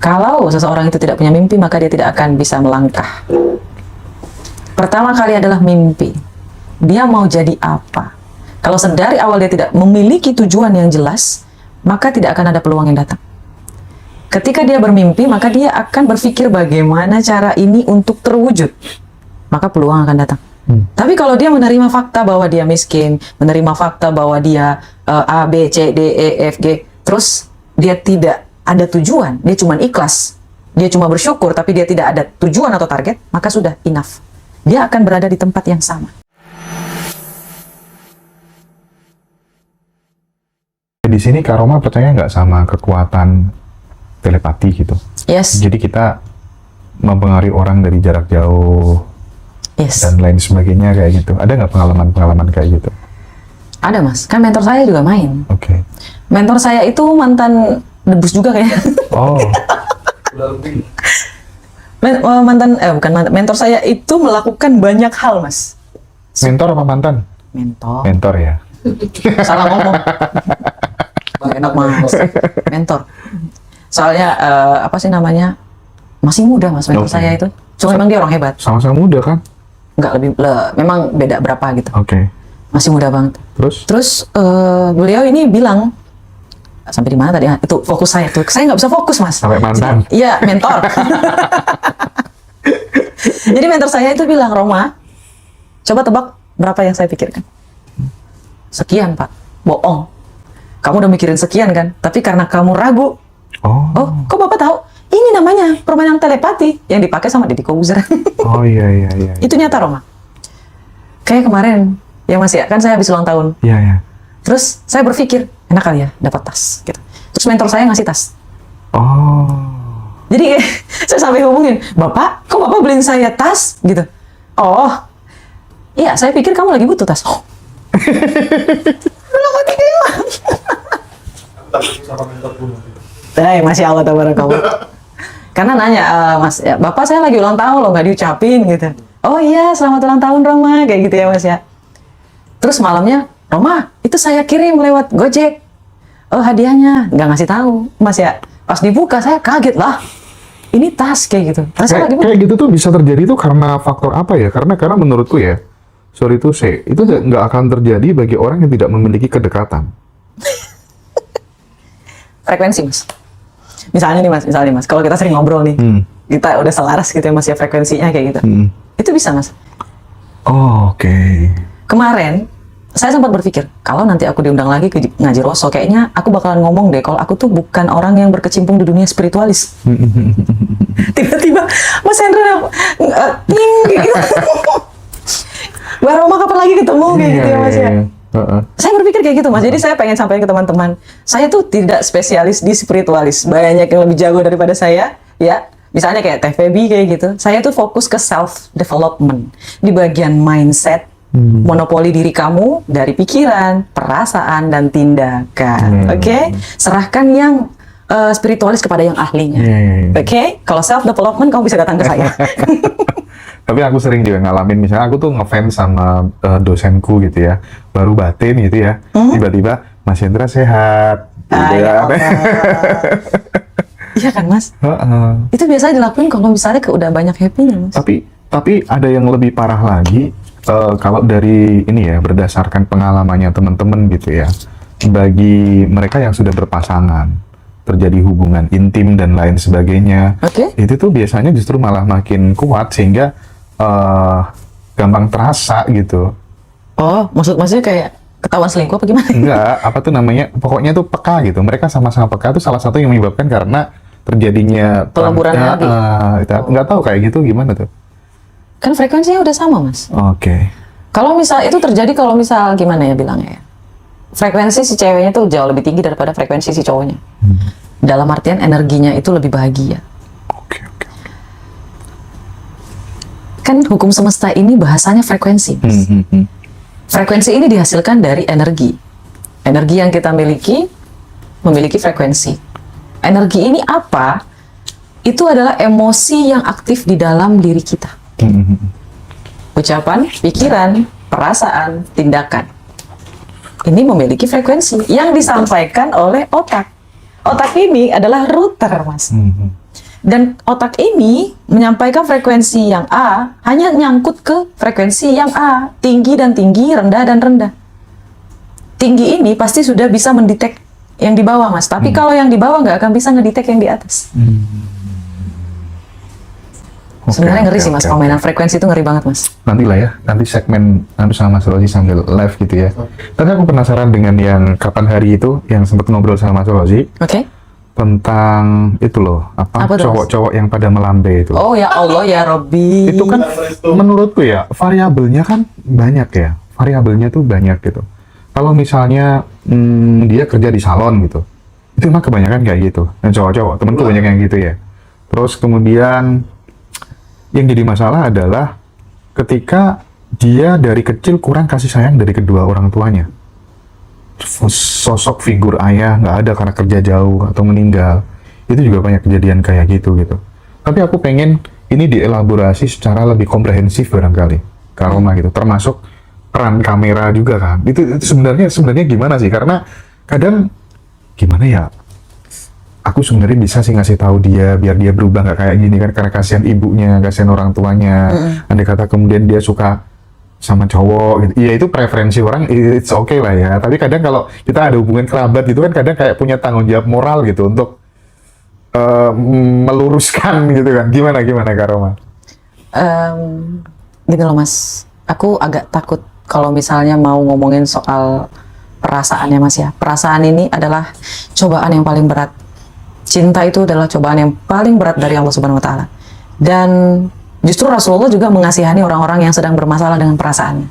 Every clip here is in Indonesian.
Kalau seseorang itu tidak punya mimpi, maka dia tidak akan bisa melangkah. Pertama kali adalah mimpi. Dia mau jadi apa? Kalau sedari awal dia tidak memiliki tujuan yang jelas, maka tidak akan ada peluang yang datang. Ketika dia bermimpi, maka dia akan berpikir bagaimana cara ini untuk terwujud. Maka peluang akan datang. Tapi kalau dia menerima fakta bahwa dia miskin, menerima fakta bahwa dia A, B, C, D, E, F, G, terus dia tidak ada tujuan, dia cuma ikhlas, dia cuma bersyukur, tapi dia tidak ada tujuan atau target, maka sudah enough. Dia akan berada di tempat yang sama. Di sini Kak Roma percaya nggak sama kekuatan telepati gitu? Yes. Jadi kita mempengaruhi orang dari jarak jauh Yes. dan lain sebagainya kayak gitu. Ada nggak pengalaman-pengalaman kayak gitu? Ada mas, kan mentor saya juga main. Oke. Mentor saya itu mantan debus juga kayaknya. Oh. Mentor saya itu melakukan banyak hal mas. Mentor apa mantan? Mentor. Mentor ya. Salah ngomong. Gak enak mas. Mentor. Soalnya apa sih namanya? Masih muda mas mentor Oke. saya itu. Cuma memang dia orang hebat. Sama-sama muda kan? Nggak lebih, memang beda berapa gitu. Oke. Masih muda banget. Terus? Beliau ini bilang, sampai di mana tadi? Itu fokus saya tuh. Saya nggak bisa fokus mas. Sampai mantan. Iya, mentor. Jadi mentor saya itu bilang, Roma, coba tebak berapa yang saya pikirkan. Sekian pak. Bohong. Kamu udah mikirin sekian kan? Tapi karena kamu ragu, Oh. kok bapak tahu? Ini namanya permainan telepati yang dipakai sama Deddy Corbuzier. Oh iya. Itu nyata Roma. Kayak kemarin, ya mas ya, kan saya habis ulang tahun. Iya. Terus saya berpikir, enak kali ya dapat tas. Gitu. Terus mentor saya ngasih tas. Oh. Jadi saya sampai hubungin, Bapak, kok Bapak beliin saya tas? Gitu. Oh, iya saya pikir kamu lagi butuh tas. Oh. Belum mati dia. Masya Allah tabarakallah. Karena nanya, Mas, ya, Bapak saya lagi ulang tahun loh, nggak diucapin gitu. Oh iya, selamat ulang tahun Roma, kayak gitu ya Mas ya. Terus malamnya, Roma, itu saya kirim lewat Gojek. Oh hadiahnya, nggak ngasih tahu Mas ya. Pas dibuka saya kaget lah. Ini tas kayak gitu. Kayak gitu tuh bisa terjadi tuh karena faktor apa ya? Karena menurutku ya, sorry to say, itu nggak akan terjadi bagi orang yang tidak memiliki kedekatan. Frekuensi Mas. Misalnya nih mas, kalau kita sering ngobrol nih, kita udah selaras gitu ya mas ya frekuensinya kayak gitu. Itu bisa mas. Oh, oke. Kemarin saya sempat berpikir, kalau nanti aku diundang lagi ke ngaji Rosso, kayaknya aku bakalan ngomong deh kalau aku tuh bukan orang yang berkecimpung di dunia spiritualis. Tiba-tiba Mas Hendra ting gitu. Mbak Roma kapan lagi ketemu kayak gitu ya mas ya. Saya berpikir kayak gitu mas, jadi saya pengen sampaikan ke teman-teman, saya tuh tidak spesialis di spiritualis, banyak yang lebih jago daripada saya, ya. Misalnya kayak Teh Feby kayak gitu, saya tuh fokus ke self development di bagian mindset, monopoli diri kamu dari pikiran, perasaan dan tindakan. Oke? Serahkan yang spiritualis kepada yang ahlinya. Oke? Kalau self development kamu bisa datang ke saya. Tapi aku sering juga ngalamin, misalnya aku tuh ngefans sama dosenku gitu ya, baru batin gitu ya, tiba-tiba Mas Hendra sehat, gitu ya. Iya kan mas? Itu biasanya dilakuin kalau misalnya udah banyak happy-nya mas. Tapi ada yang lebih parah lagi, kalau dari ini ya, berdasarkan pengalamannya teman-teman gitu ya, bagi mereka yang sudah berpasangan, terjadi hubungan intim dan lain sebagainya, itu tuh biasanya justru malah makin kuat sehingga gampang terasa gitu. Oh, maksudnya kayak ketahuan selingkuh apa gimana? Enggak, apa tuh namanya, pokoknya tuh peka gitu. Mereka sama-sama peka tuh salah satu yang menyebabkan karena terjadinya peleburan lagi. Nggak tahu kayak gitu gimana tuh. Kan frekuensinya udah sama mas. Oke. Kalau misal itu terjadi, kalau misal gimana ya bilangnya ya, frekuensi si ceweknya tuh jauh lebih tinggi daripada frekuensi si cowoknya. Dalam artian energinya itu lebih bahagia. Oke. Kan hukum semesta ini bahasanya frekuensi mas. Frekuensi ini dihasilkan dari energi. Energi yang kita memiliki frekuensi. Energi ini apa? Itu adalah emosi yang aktif di dalam diri kita. Ucapan, pikiran, perasaan, tindakan. Ini memiliki frekuensi yang disampaikan oleh otak. Otak ini adalah router, mas. Dan otak ini menyampaikan frekuensi yang A hanya nyangkut ke frekuensi yang A, tinggi dan tinggi, rendah dan rendah. Tinggi ini pasti sudah bisa mendetek yang di bawah, Mas. Tapi kalau yang di bawah nggak akan bisa ngedetek yang di atas. Sebenarnya ngeri sih, Mas. Permainan frekuensi itu ngeri banget, Mas. Nanti lah ya, nanti segmen nanti sama Mas Rozi sambil live gitu ya. Tapi aku penasaran dengan yang kapan hari itu, yang sempat ngobrol sama Mas Rozi. Oke. Tentang itu loh, Apa tuh, cowok-cowok yang pada melambai itu. Oh ya Allah ya Robbi. Itu kan menurutku ya, variabelnya kan banyak ya. Variabelnya tuh banyak gitu. Kalau misalnya dia kerja di salon gitu, itu emang kebanyakan kayak gitu. Dan cowok-cowok, temenku banyak yang gitu ya. Terus kemudian yang jadi masalah adalah ketika dia dari kecil kurang kasih sayang dari kedua orang tuanya. Sosok figur ayah nggak ada karena kerja jauh atau meninggal. Itu juga banyak kejadian kayak gitu. Tapi aku pengen ini dielaborasi secara lebih komprehensif barangkali. Karena gitu, termasuk peran kamera juga kan. Itu sebenarnya gimana sih? Karena kadang gimana ya? Aku sebenarnya bisa sih ngasih tahu dia biar dia berubah nggak kayak gini kan, karena kasihan ibunya, kasihan orang tuanya. Andai kata kemudian dia suka sama cowok gitu. Iya, itu preferensi orang, it's okay lah ya. Tapi kadang kalau kita ada hubungan kerabat gitu kan, kadang kayak punya tanggung jawab moral gitu untuk meluruskan gitu kan. Gimana Kak Roma? Gitu loh, Mas. Aku agak takut kalau misalnya mau ngomongin soal perasaannya, Mas ya. Perasaan ini adalah cobaan yang paling berat. Cinta itu adalah cobaan yang paling berat dari Allah Subhanahu wa Ta'ala. Dan justru Rasulullah juga mengasihani orang-orang yang sedang bermasalah dengan perasaannya.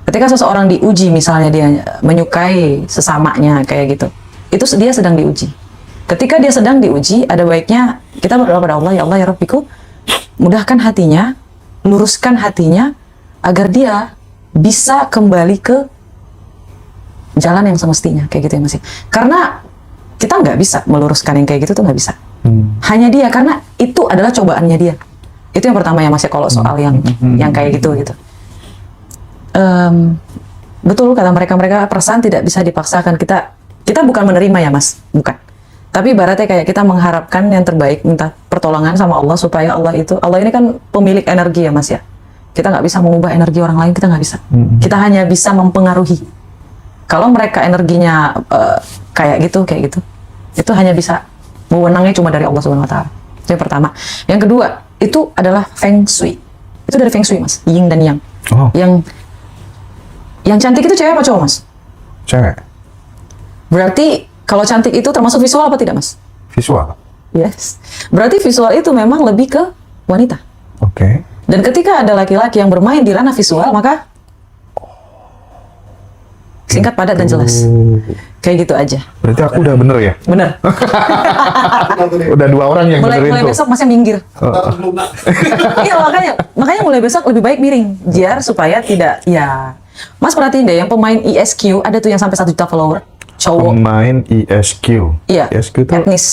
Ketika seseorang diuji, misalnya dia menyukai sesamanya kayak gitu, itu dia sedang diuji. Ketika dia sedang diuji, ada baiknya kita berdoa pada Allah, ya Allah ya Rabbiku, mudahkan hatinya, luruskan hatinya, agar dia bisa kembali ke jalan yang semestinya, kayak gitu ya Mas. Karena kita nggak bisa meluruskan yang kayak gitu tuh nggak bisa. Hanya dia, karena itu adalah cobaannya dia. Itu yang pertama ya Mas ya, kalau soal yang kayak gitu. Betul kata mereka perasaan tidak bisa dipaksakan. Kita bukan menerima ya Mas, bukan. Tapi ibaratnya kayak kita mengharapkan yang terbaik, minta pertolongan sama Allah supaya Allah ini kan pemilik energi ya Mas ya. Kita nggak bisa mengubah energi orang lain, kita nggak bisa. Kita hanya bisa mempengaruhi. Kalau mereka energinya kayak gitu, itu hanya bisa wewenangnya cuma dari Allah Subhanahu wa Ta'ala. Itu yang pertama. Yang kedua, itu adalah Feng Shui. Itu dari Feng Shui, Mas. Yin dan Yang. Oh. Yang cantik itu cewek apa cowok, Mas? Cewek. Berarti kalau cantik itu termasuk visual apa tidak, Mas? Visual. Yes. Berarti visual itu memang lebih ke wanita. Oke. Dan ketika ada laki-laki yang bermain di ranah visual, maka singkat, padat, dan jelas. Kayak gitu aja. Berarti aku udah bener ya? Bener. Udah 2 orang yang mulai benerin tuh. besok masnya minggir. Iya, makanya mulai besok lebih baik miring. Biar supaya tidak, ya. Mas perhatiin deh, yang pemain ESQ, ada tuh yang sampai 1 juta follower. Cowok. Pemain ESQ. Iya. ESQ itu etnis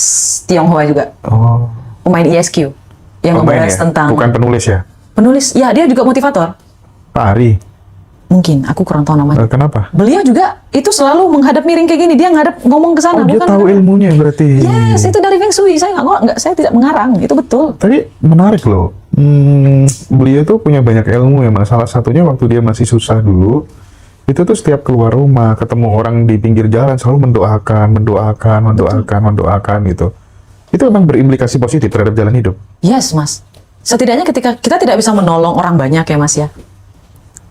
Tionghoa juga. Oh. Pemain ESQ. Yang membahas tentang... Bukan penulis ya? Penulis, ya dia juga motivator. Pak Ari. Mungkin, aku kurang tahu namanya. Kenapa? Beliau juga itu selalu menghadap miring kayak gini. Dia ngadap ngomong ke sana. Oh, dia tahu ilmunya berarti. Yes, itu dari Feng Shui. Saya tidak mengarang. Itu betul. Tapi menarik loh. Beliau tuh punya banyak ilmu ya, Mas. Salah satunya waktu dia masih susah dulu, itu tuh setiap keluar rumah, ketemu orang di pinggir jalan, selalu mendoakan gitu. Itu memang berimplikasi positif terhadap jalan hidup. Yes, Mas. Setidaknya ketika kita tidak bisa menolong orang banyak ya, Mas ya.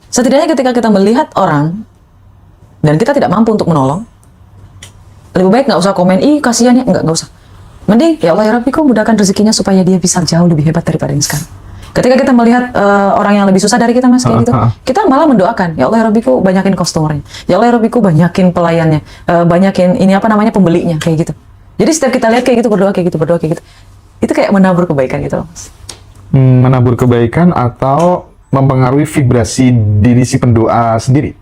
Setidaknya ketika kita melihat orang dan kita tidak mampu untuk menolong, lebih baik nggak usah komen, ih kasihan ya, nggak usah. Mending, ya Allah ya Rabbi, kau mudahkan rezekinya supaya dia bisa jauh lebih hebat daripada ini sekarang. Ketika kita melihat orang yang lebih susah dari kita, Mas, kayak gitu, kita malah mendoakan, ya Allah ya Rabbi, kau banyakin customernya, ya Allah ya Rabbi, kau banyakin pelayannya, banyakin pembelinya, kayak gitu. Jadi setiap kita lihat kayak gitu, berdoa kayak gitu, itu kayak menabur kebaikan gitu, Mas. Menabur kebaikan atau mempengaruhi vibrasi diri si pendoa sendiri?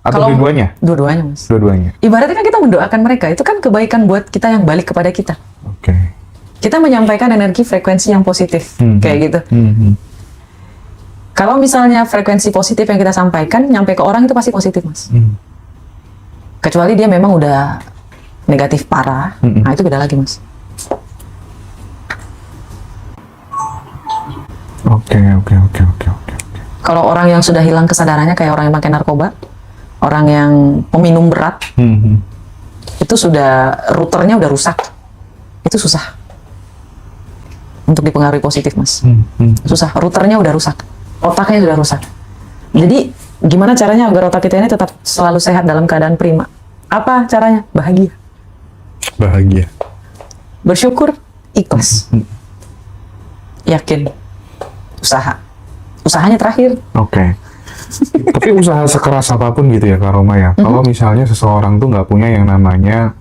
Atau dua-duanya? Dua-duanya, Mas. Dua-duanya. Ibaratnya kan kita mendoakan mereka, itu kan kebaikan buat kita yang balik kepada kita. Oke. Kita menyampaikan energi frekuensi yang positif, kayak gitu. Kalau misalnya frekuensi positif yang kita sampaikan, nyampe ke orang itu pasti positif, Mas. Kecuali dia memang udah negatif parah, nah itu beda lagi, Mas. Oke. Kalau orang yang sudah hilang kesadarannya kayak orang yang pakai narkoba, orang yang peminum berat, itu sudah routernya udah rusak. Itu susah untuk dipengaruhi positif, Mas. Susah, routernya udah rusak, otaknya sudah rusak. Jadi gimana caranya agar otak kita ini tetap selalu sehat dalam keadaan prima? Apa caranya? Bahagia, bersyukur, ikhlas, yakin, usahanya terakhir. Oke. Tapi usaha sekeras apapun gitu ya Kak Roma ya. Kalau misalnya seseorang tuh nggak punya yang namanya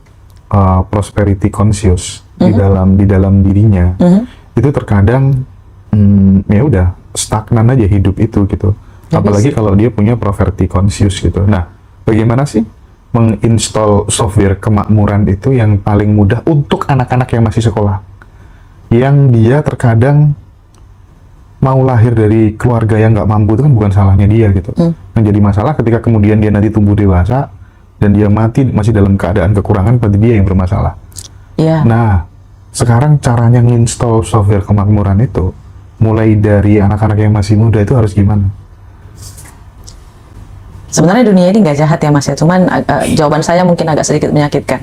prosperity conscious di dalam dirinya, itu terkadang ya udah stagnan aja hidup itu gitu. Apalagi kalau dia punya poverty conscious gitu. Nah, bagaimana sih menginstall software kemakmuran itu yang paling mudah untuk anak-anak yang masih sekolah, yang dia terkadang mau lahir dari keluarga yang nggak mampu, itu kan bukan salahnya dia gitu. Yang jadi masalah ketika kemudian dia nanti tumbuh dewasa dan dia mati masih dalam keadaan kekurangan, berarti dia yang bermasalah. Nah, sekarang caranya nginstall software kemakmuran itu mulai dari anak-anak yang masih muda itu harus gimana? Sebenarnya dunia ini nggak jahat ya Mas ya, cuman jawaban saya mungkin agak sedikit menyakitkan.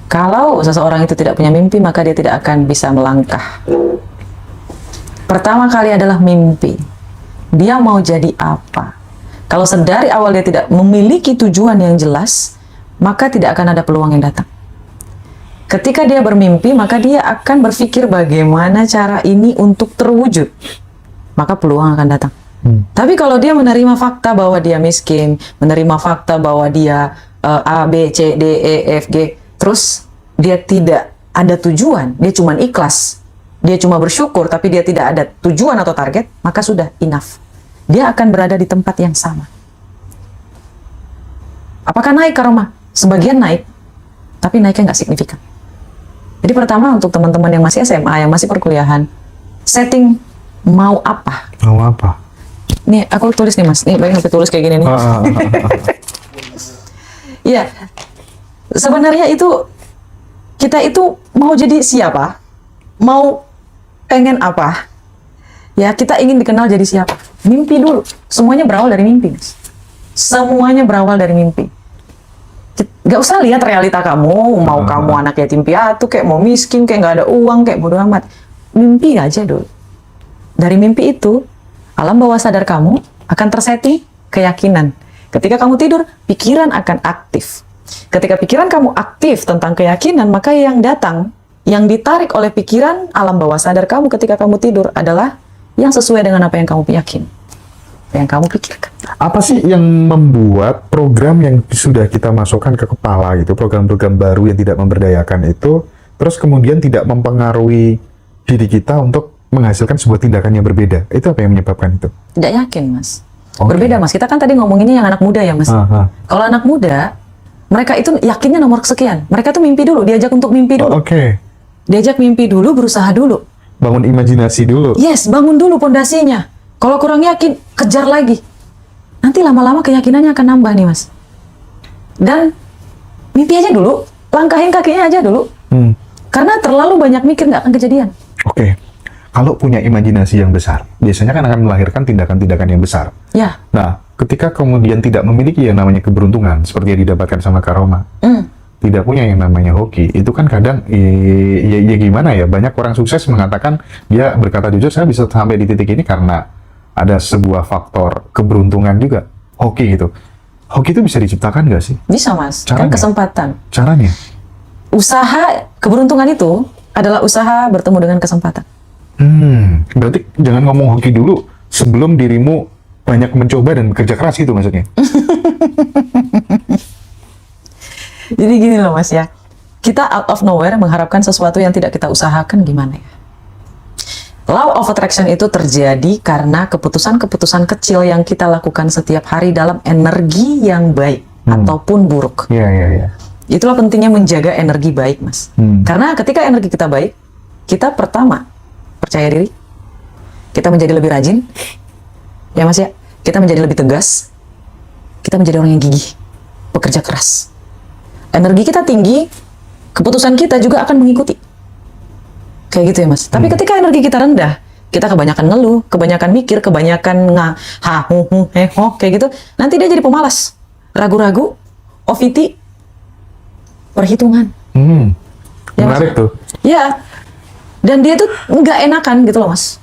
Kalau seseorang itu tidak punya mimpi, maka dia tidak akan bisa melangkah. Pertama kali adalah mimpi. Dia mau jadi apa? Kalau sedari awal dia tidak memiliki tujuan yang jelas, maka tidak akan ada peluang yang datang. Ketika dia bermimpi, maka dia akan berpikir bagaimana cara ini untuk terwujud. Maka peluang akan datang. Tapi kalau dia menerima fakta bahwa dia miskin, menerima fakta bahwa dia A, B, C, D, E, F, G, terus dia tidak ada tujuan, dia cuma ikhlas, dia cuma bersyukur, tapi dia tidak ada tujuan atau target, maka sudah enough. Dia akan berada di tempat yang sama. Apakah naik Kak Roma? Sebagian naik, tapi naiknya nggak signifikan. Jadi pertama untuk teman-teman yang masih SMA, yang masih perkuliahan, setting mau apa? Mau apa? Nih, aku tulis nih Mas. Nih, bayangin aku tulis kayak gini nih. Iya. Sebenarnya itu, kita itu mau jadi siapa? Mau pengen apa? Ya, kita ingin dikenal jadi siapa? Mimpi dulu. Semuanya berawal dari mimpi, Mas. Semuanya berawal dari mimpi. Gak usah lihat realita kamu, mau kamu anak yatim piatu, kayak mau miskin, kayak gak ada uang, kayak bodo amat. Mimpi aja dulu. Dari mimpi itu, alam bawah sadar kamu akan tersetting keyakinan. Ketika kamu tidur, pikiran akan aktif. Ketika pikiran kamu aktif tentang keyakinan, maka yang datang, yang ditarik oleh pikiran alam bawah sadar kamu ketika kamu tidur adalah yang sesuai dengan apa yang kamu yakin, yang kamu pikirkan. Apa sih yang membuat program yang sudah kita masukkan ke kepala gitu, program-program baru yang tidak memberdayakan itu, terus kemudian tidak mempengaruhi diri kita untuk menghasilkan sebuah tindakan yang berbeda? Itu apa yang menyebabkan itu? Tidak yakin, Mas. Berbeda, Mas. Kita kan tadi ngomonginnya yang anak muda ya, Mas. Kalau anak muda, mereka itu yakinnya nomor sekian. Mereka tuh mimpi dulu, diajak untuk mimpi dulu. Diajak mimpi dulu, berusaha dulu. Bangun imajinasi dulu. Yes, bangun dulu pondasinya. Kalau kurang yakin, kejar lagi. Nanti lama-lama keyakinannya akan nambah nih, Mas. Dan mimpi aja dulu, langkahin kakinya aja dulu. Karena terlalu banyak mikir nggak akan kejadian. Kalau punya imajinasi yang besar, biasanya kan akan melahirkan tindakan-tindakan yang besar. Ya. Nah, ketika kemudian tidak memiliki yang namanya keberuntungan, seperti yang didapatkan sama Kak Roma, tidak punya yang namanya hoki, itu kan kadang, ya gimana ya, banyak orang sukses mengatakan, dia berkata jujur, saya bisa sampai di titik ini karena ada sebuah faktor keberuntungan juga, hoki gitu. Hoki itu bisa diciptakan nggak sih? Bisa, Mas. Caranya? Kan kesempatan. Caranya? Usaha keberuntungan itu adalah usaha bertemu dengan kesempatan. Berarti jangan ngomong hoki dulu sebelum dirimu banyak mencoba dan bekerja keras gitu maksudnya? Jadi gini loh Mas ya, kita out of nowhere mengharapkan sesuatu yang tidak kita usahakan gimana ya? Law of attraction itu terjadi karena keputusan-keputusan kecil yang kita lakukan setiap hari dalam energi yang baik ataupun buruk. Itulah pentingnya menjaga energi baik, Mas. Karena ketika energi kita baik, kita pertama percaya diri, kita menjadi lebih rajin, ya Mas ya, kita menjadi lebih tegas, kita menjadi orang yang gigih, bekerja keras. Energi kita tinggi, keputusan kita juga akan mengikuti. Kayak gitu ya Mas. Tapi ketika energi kita rendah, kita kebanyakan ngeluh, kebanyakan mikir, kebanyakan kayak gitu, nanti dia jadi pemalas, ragu-ragu, OVT, perhitungan. Ya, Menarik tuh. Ya, dan dia tuh nggak enakan gitu loh, Mas.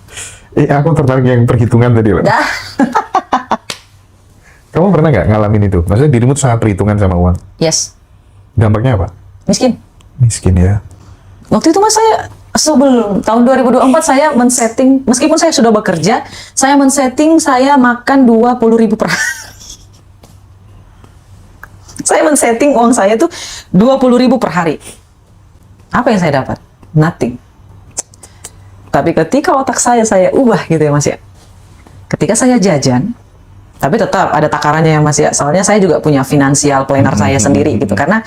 Aku tertarik yang perhitungan tadi loh. Dah. Kamu pernah nggak ngalamin itu? Maksudnya dirimu tuh sangat perhitungan sama uang. Yes. Dampaknya apa? Miskin. Miskin ya. Waktu itu Mas, saya sebelum tahun 2024 saya men-setting, meskipun saya sudah bekerja, saya men-setting saya makan 20.000 per hari. Saya men-setting uang saya tuh 20.000 per hari. Apa yang saya dapat? Nothing. Tapi ketika otak saya ubah gitu ya Mas ya. Ketika saya jajan, tapi tetap ada takarannya ya Mas ya. Soalnya saya juga punya financial planner saya sendiri gitu. Karena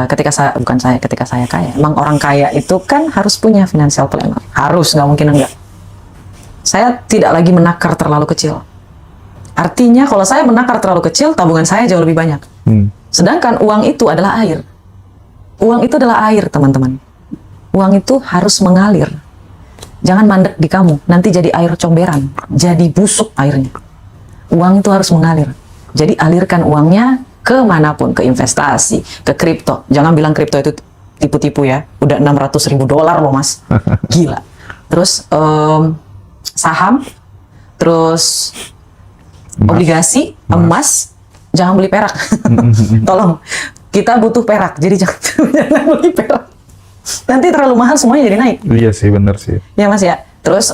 ketika saya kaya, emang orang kaya itu kan harus punya financial planner. Harus, nggak mungkin enggak. Saya tidak lagi menakar terlalu kecil. Artinya kalau saya menakar terlalu kecil, tabungan saya jauh lebih banyak. Sedangkan uang itu adalah air. Uang itu adalah air, teman-teman. Uang itu harus mengalir. Jangan mandek di kamu, nanti jadi air comberan, jadi busuk airnya. Uang itu harus mengalir. Jadi alirkan uangnya kemanapun, ke investasi, ke kripto. Jangan bilang kripto itu tipu-tipu ya, udah $600.000 loh Mas. Gila. Terus saham, terus obligasi, emas, jangan beli perak. Tolong, kita butuh perak, jadi jangan beli perak. Nanti terlalu mahal semuanya jadi naik. Iya sih, bener sih. Ya Mas ya. Terus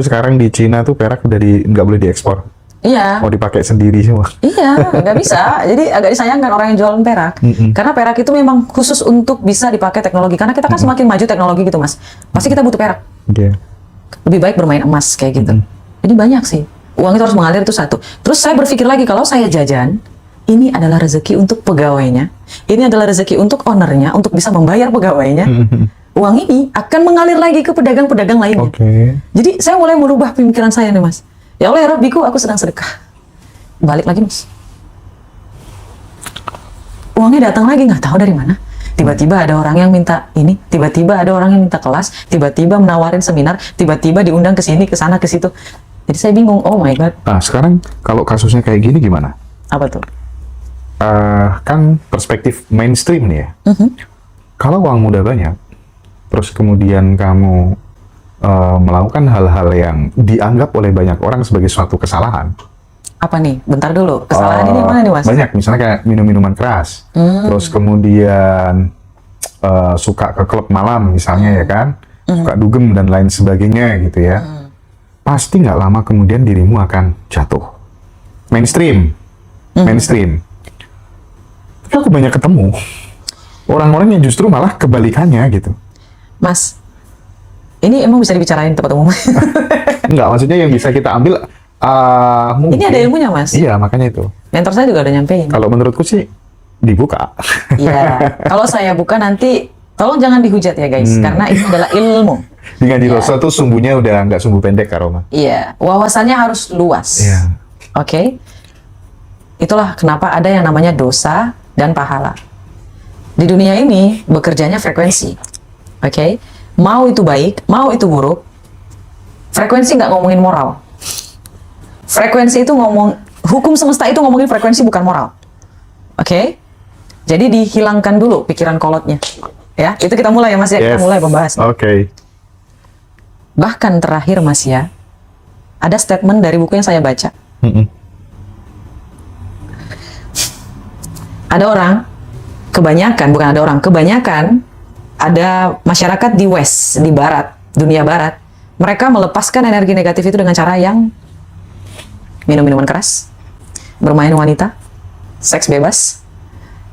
sekarang di Cina tuh perak udah nggak boleh diekspor. iya. Mau dipakai sendiri semua. Iya, nggak bisa. Jadi agak disayangkan orang yang jualan perak. Karena perak itu memang khusus untuk bisa dipakai teknologi. Karena kita kan semakin maju teknologi gitu Mas. Pasti kita butuh perak. Iya. Lebih baik bermain emas kayak gitu. Jadi banyak sih. Uang itu harus mengalir, itu satu. Terus saya berpikir lagi, kalau saya jajan, ini adalah rezeki untuk pegawainya. Ini adalah rezeki untuk ownernya, untuk bisa membayar pegawainya. Uang ini akan mengalir lagi ke pedagang-pedagang lainnya. Jadi saya mulai merubah pemikiran saya nih Mas. Ya Allah ya Rabbiku, aku sedang sedekah. Balik lagi Mas. Uangnya datang lagi, nggak tahu dari mana. Tiba-tiba ada orang yang minta ini, tiba-tiba ada orang yang minta kelas, tiba-tiba menawarin seminar, tiba-tiba diundang ke sini, ke sana, ke situ. Jadi saya bingung, oh my God. Nah sekarang kalau kasusnya kayak gini gimana? Apa tuh? Kan perspektif mainstream nih ya. Kalau uang udah banyak, terus kemudian kamu melakukan hal-hal yang dianggap oleh banyak orang sebagai suatu kesalahan. Apa nih? Bentar dulu. Kesalahan ini mana nih Mas? Banyak, misalnya kayak minum-minuman keras, terus kemudian suka ke klub malam misalnya ya kan, suka dugem dan lain sebagainya gitu ya. Pasti nggak lama kemudian dirimu akan jatuh. Mainstream. Tapi aku banyak ketemu orang-orang yang justru malah kebalikannya gitu. Mas, ini emang bisa dibicarain tempat umum? Enggak, maksudnya yang bisa kita ambil mungkin. Ini ada ilmunya Mas? Iya, makanya itu. Mentor saya juga udah nyampein. Kalau menurutku sih dibuka. Iya. Kalau saya buka nanti, tolong jangan dihujat ya guys, karena ini adalah ilmu. Di Ngaji Roso tuh sumbunya udah nggak sumbu pendek, Kak Roma. Iya, wawasannya harus luas. Iya. Oke? Itulah kenapa ada yang namanya dosa dan pahala. Di dunia ini bekerjanya frekuensi. Oke? Mau itu baik, mau itu buruk, frekuensi nggak ngomongin moral. Frekuensi itu hukum semesta itu ngomongin frekuensi bukan moral. Oke? Jadi dihilangkan dulu pikiran kolotnya. Ya, itu kita mulai ya Mas ya, kita mulai membahas. Oke. Bahkan terakhir Mas ya, ada statement dari buku yang saya baca. Ada orang, kebanyakan ada masyarakat di West, di Barat, dunia Barat. Mereka melepaskan energi negatif itu dengan cara yang minum minuman keras, bermain wanita, seks bebas.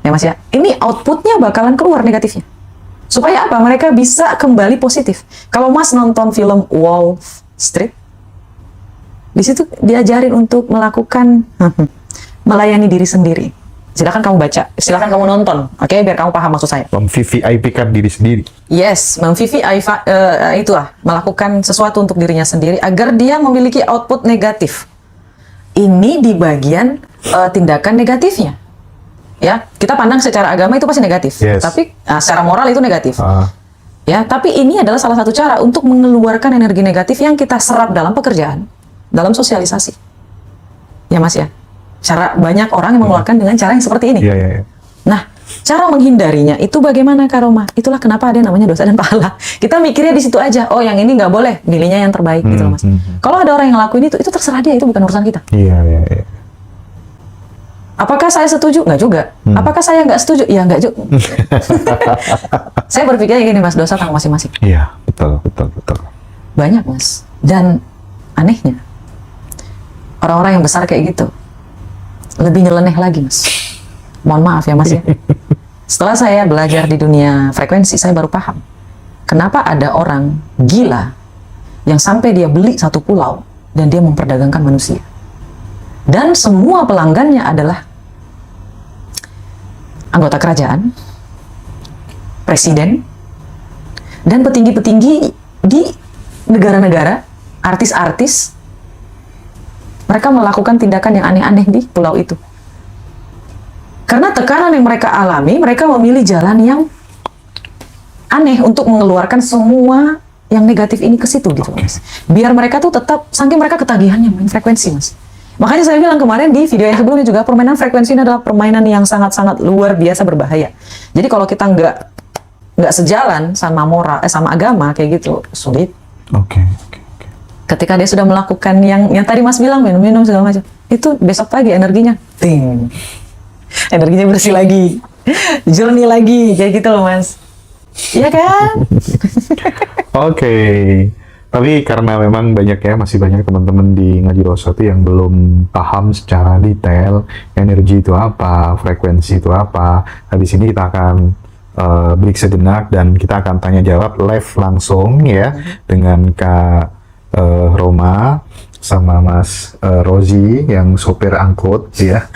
Ya Mas ya, ini outputnya bakalan keluar negatifnya. Supaya apa? Mereka bisa kembali positif. Kalau Mas nonton film Wall Street, di situ diajarin untuk melakukan melayani diri sendiri. Silakan kamu baca, silakan kamu nonton, oke? Biar kamu paham maksud saya. Mem-VVIP-kan diri sendiri. Yes, itulah melakukan sesuatu untuk dirinya sendiri agar dia memiliki output negatif. Ini di bagian tindakan negatifnya. Ya, kita pandang secara agama itu pasti negatif, tapi secara moral itu negatif. Ya, tapi ini adalah salah satu cara untuk mengeluarkan energi negatif yang kita serap dalam pekerjaan, dalam sosialisasi. Ya Mas ya. Cara banyak orang yang mengeluarkan dengan cara yang seperti ini. Iya, iya, iya. Nah, cara menghindarinya itu bagaimana Kak Roma? Itulah kenapa ada yang namanya dosa dan pahala. Kita mikirnya di situ aja. Oh, yang ini nggak boleh, milihnya yang terbaik gitu loh Mas. Kalau ada orang yang ngelakuin itu terserah dia, itu bukan urusan kita. Iya, iya, iya. Apakah saya setuju? Nggak juga. Apakah saya nggak setuju? Ya nggak juga. Saya berpikirnya gini Mas, dosa tanggung masing-masing. Iya, betul, betul, betul. Banyak Mas. Dan anehnya, orang-orang yang besar kayak gitu, lebih nyeleneh lagi Mas. Mohon maaf ya Mas ya. Setelah saya belajar di dunia frekuensi, saya baru paham. Kenapa ada orang gila yang sampai dia beli satu pulau dan dia memperdagangkan manusia. Dan semua pelanggannya adalah anggota kerajaan, presiden, dan petinggi-petinggi di negara-negara, artis-artis. Mereka melakukan tindakan yang aneh-aneh di pulau itu. Karena tekanan yang mereka alami, mereka memilih jalan yang aneh untuk mengeluarkan semua yang negatif ini ke situ gitu Mas. Biar mereka tuh tetap, saking mereka ketagihannya main frekuensi Mas. Makanya saya bilang kemarin di video yang sebelumnya juga, permainan frekuensi ini adalah permainan yang sangat-sangat luar biasa berbahaya. Jadi kalau kita nggak sejalan sama moral, sama agama kayak gitu, sulit. Oke, oke, oke. Ketika dia sudah melakukan yang tadi Mas bilang, minum-minum segala macam, itu besok pagi energinya, ting, energinya bersih lagi, jernih lagi, kayak gitu loh Mas. Iya kan? Oke. Tapi karena memang banyak ya, masih banyak teman-teman di Ngaji Roso itu yang belum paham secara detail energi itu apa, frekuensi itu apa. Habis ini kita akan break sejenak dan kita akan tanya jawab live langsung ya dengan Kak Roma sama Mas Rozi yang sopir angkut ya.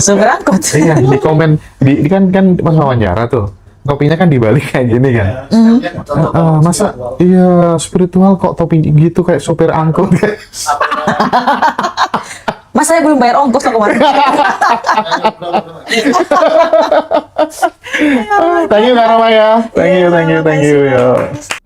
Sopir angkut. Iya, di komen di kan pas wawancara tuh. Topinya kan dibalik kayak gini kan. Masa iya spiritual kok topi gitu kayak sopir angkut. Mas saya belum bayar ongkos loh kemarin. Thank you Kak Roma ya. Thank you.